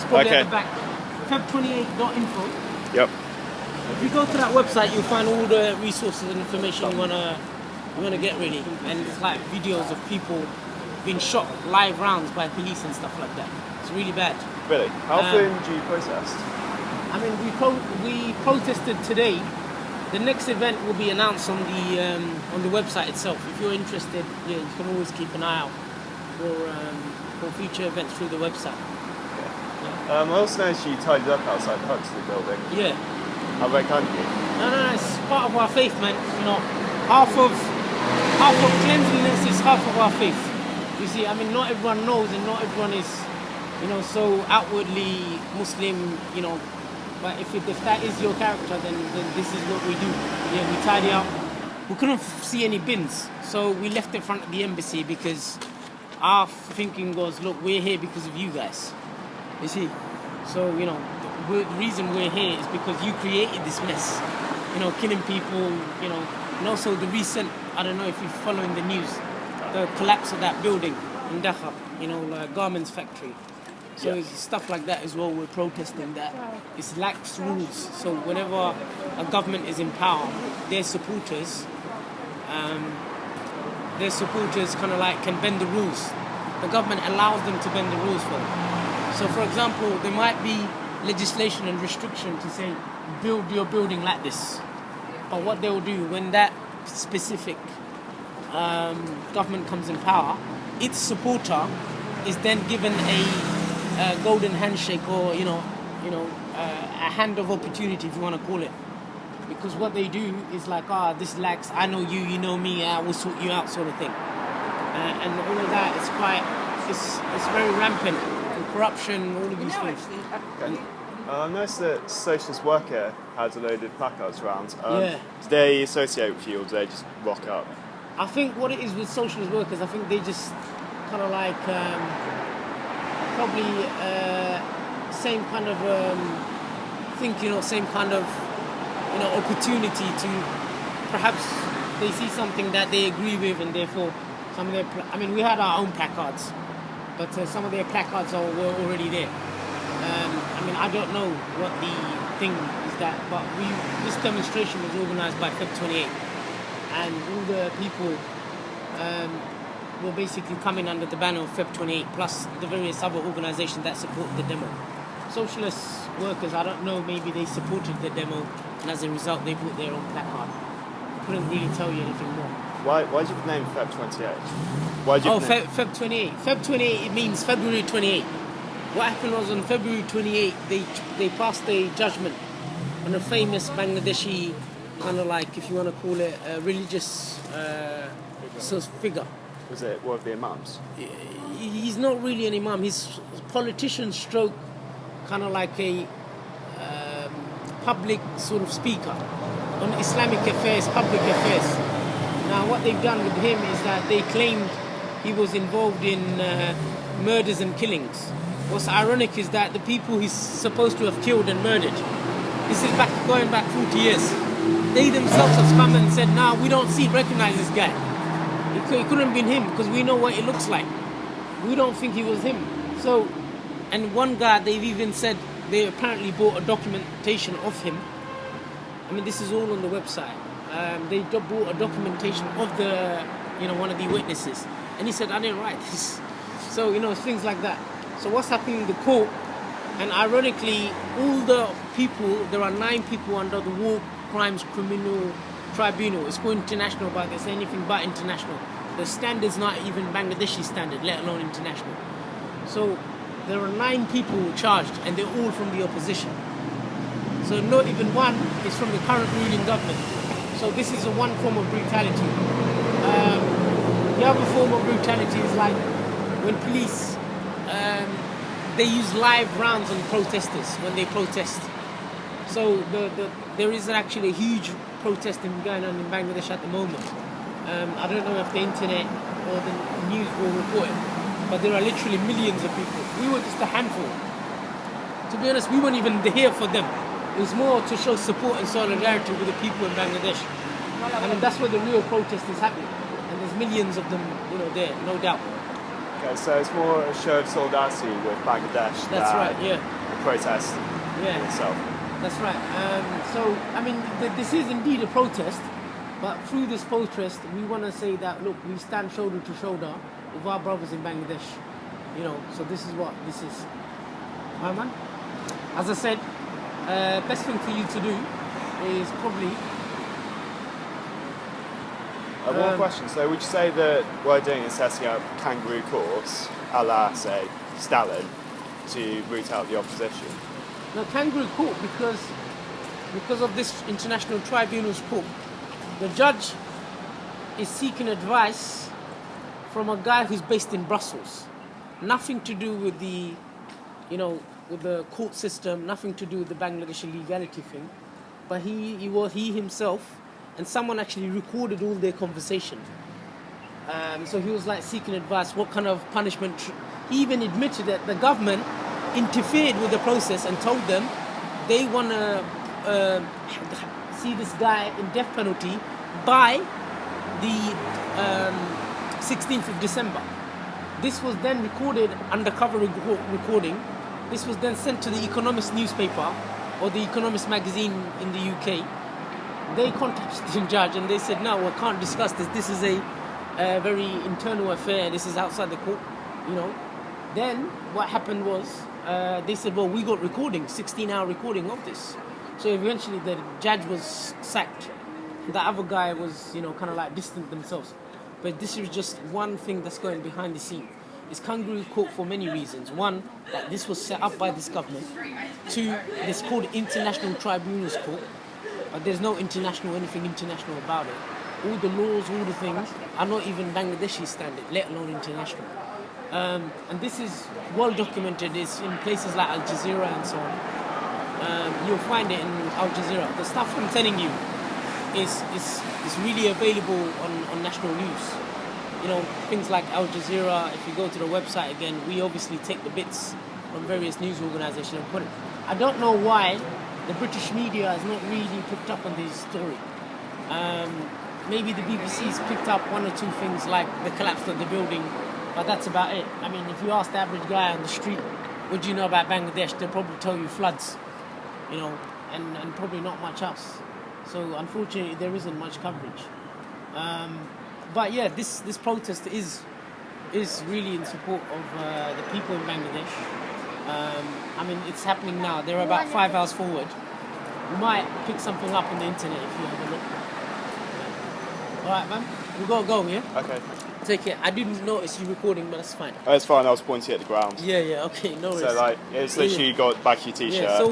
probably at the back. Feb28.info. Yep. If you go to that website, you'll find all the resources and information you wanna get really, and it's like videos of people being shot live rounds by police and stuff like that. It's really bad. Really? How often do you protest? I mean, we protested today. The next event will be announced on the website itself. If you're interested, yeah, you can always keep an eye out for future events through the website. Okay. Yeah. I also noticed you tidied up outside the Huxley building. Yeah. How very kind of you. No, it's part of our faith, man. You know, half of cleanliness is half of our faith. You see, I mean, not everyone knows, and not everyone is, you know, so outwardly Muslim, you know. But if that is your character, then this is what we do. Yeah, we tidy up. We couldn't see any bins, so we left in front of the embassy because our thinking was, look, we're here because of you guys. You see, so you know, the reason we're here is because you created this mess. You know, killing people. You know, and also the recent, I don't know if you're following the news, the collapse of that building in Dhaka. You know, like garments factory. So it's stuff like that as well. We're protesting that it's lax rules. So whenever a government is in power, their supporters kind of like can bend the rules. The government allows them to bend the rules for them. So for example, there might be legislation and restriction to say, build your building like this. But what they will do when that specific government comes in power, its supporter is then given a golden handshake, or a hand of opportunity, if you want to call it, because what they do is like, this lax, I know you, you know me, I will sort you out, sort of thing, and all of that is it's very rampant, and corruption, all of these things. Okay. I noticed that Socialist Worker has a load of placards around. Yeah. Do they associate with you, or do they just rock up? I think what it is with Socialist Workers, I think they just kind of like probably same kind of same kind of opportunity to perhaps they see something that they agree with, and therefore some of their we had our own placards, but some of their placards were already there. I don't know what the thing is that, but this demonstration was organised by Feb28, and all the people were basically coming under the banner of Feb28, plus the various other organisations that support the demo. Socialist Workers, I don't know, maybe they supported the demo, and as a result they put their own placard. I couldn't really tell you anything more. Why did you name Feb28? Feb28. Feb28, it means February 28. What happened was on February 28, they passed a judgment on a famous Bangladeshi, kind of like, if you want to call it, a religious figure. Was it one of the imams? He's not really an imam. He's a politician stroke, kind of like a public sort of speaker on Islamic affairs, public affairs. Now what they've done with him is that they claimed he was involved in murders and killings. What's ironic is that the people he's supposed to have killed and murdered, this is going back 40 years. They themselves have come and said, no, we don't recognize this guy. It couldn't have been him, because we know what it looks like. We don't think he was him. So, and one guy, they've even said they apparently bought a documentation of him. This is all on the website. They bought a documentation of one of the witnesses, and he said, I didn't write this. So, things like that. So what's happening in the court, and ironically, all the people, there are 9 people under the War Crimes Criminal Tribunal. It's called international, but they say anything but international. The standard's not even Bangladeshi standard, let alone international. So there are 9 people charged, and they're all from the opposition. So not even one is from the current ruling government. So this is one form of brutality. The other form of brutality is like when police, they use live rounds on protesters when they protest. So there is actually a huge protesting going on in Bangladesh at the moment. I don't know if the internet or the news will report it, but there are literally millions of people. We were just a handful. To be honest, we weren't even here for them. It was more to show support and solidarity with the people in Bangladesh. That's where the real protest is happening. And there's millions of them, there, no doubt. Okay, so it's more a show of solidarity with Bangladesh That's than right, yeah. a protest Yeah. in itself. That's right. So, I mean, this is indeed a protest, but through this protest, we want to say that, look, we stand shoulder to shoulder with our brothers in Bangladesh. You know, so this is what this is. Right, man? As I said, best thing for you to do is probably... One question. So would you say that what we're doing is setting up kangaroo courts, a la, say, Stalin, to root out the opposition? No, kangaroo court because of this international tribunal's court. The judge is seeking advice from a guy who's based in Brussels. Nothing to do with the, with the court system. Nothing to do with the Bangladeshi legality thing. But he himself, and someone actually recorded all their conversation. So he was like seeking advice. What kind of punishment? He even admitted that the government interfered with the process and told them they want to see this guy in death penalty by the 16th of December. This was then recorded, undercover recording. This was then sent to the Economist newspaper or the Economist magazine in the UK. They contacted the judge and they said, no, we can't discuss this. This is a very internal affair. This is outside the court, Then what happened was they said, well, we got recording, 16-hour recording of this. So eventually the judge was sacked. The other guy was, kind of like distant themselves. But this is just one thing that's going behind the scene. It's kangaroo court for many reasons. One, that this was set up by this government. Two, it's called International Tribunals Court. But there's no anything international about it. All the laws, all the things are not even Bangladeshi standard, let alone international. And this is well documented. It's in places like Al Jazeera and so on. You'll find it in Al Jazeera. The stuff I'm telling you is really available on national news. Things like Al Jazeera. If you go to the website again, we obviously take the bits from various news organisations and put it. I don't know why the British media has not really picked up on this story. Maybe the BBC's picked up one or two things like the collapse of the building, but that's about it. I mean, if you ask the average guy on the street, what do you know about Bangladesh, they'll probably tell you floods, and probably not much else. So unfortunately, there isn't much coverage. But yeah, this protest is really in support of the people in Bangladesh. I mean, it's happening now. They're about 5 hours forward. You might pick something up on the internet if you have a look. All right, man. We gotta go, yeah? Okay. Take care. I didn't notice you recording, but that's fine. Oh, it's fine. I was pointing at the ground. Yeah. Okay. No worries. So, it's literally got back your t-shirt. Yeah, so